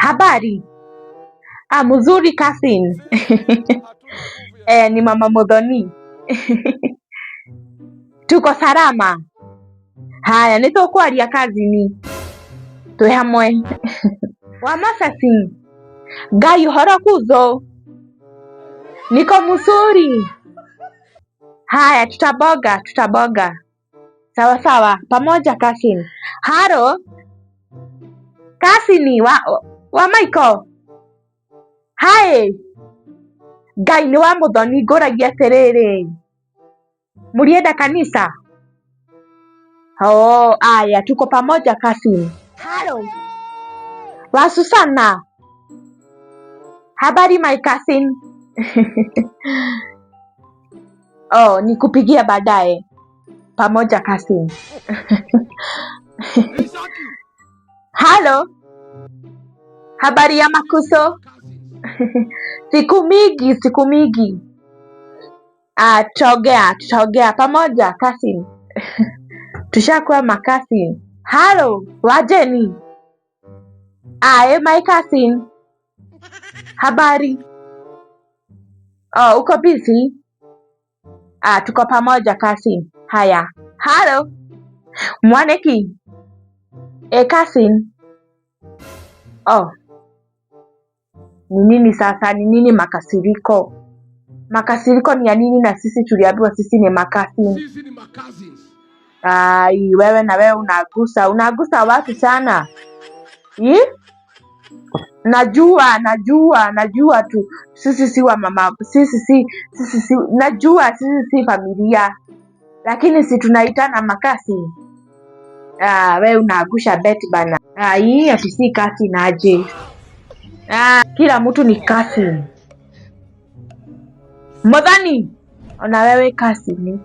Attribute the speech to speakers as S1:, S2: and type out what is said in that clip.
S1: Habari. Mzuri Kasin. Ni mama Modhoni. Tuko salama. Haya, nitũkwaria kazini. Twĩ hamwe. Wa Masasi. Ngai ũhoro kuzo. Niko mzuri. Haya, tutaboga. Sawa sawa, pamoja Kasin. Haro. Kasini wa Michael. Hai. Ngai nĩ wa Mũthoni ngũragia atĩrĩrĩ. Mũrienda kanisa? Aya, tuko pamoja Kasin. Halo. Wa Susana. Habari my Kasin. Nikupigia baadaye. Pamoja Kasin. Halo. Habari ya Makuso. Siku mingi. Tutaongea pamoja Kasin. Tushakuwa makasin. Halo, wajeni. My Kasin. Habari. Uko busy? Tuko pamoja Kasin. Haya. Halo. Mwaneki. Kasin. Ni nini sasa? Ni nini makasiriko? Makasiriko ni ya nini na sisi tuliambiwa sisi ni makasin?
S2: Sisi ni makazins.
S1: Wewe na wewe unagusa watu sana. Najua tu. Sisi si wa mama. Sisi si najua sisi si familia. Lakini si tunaitana makasin. Wewe unagusha beti bana. Ati si kasin aje. Kila mtu ni kasin. Modhani. Na wewe Kasin.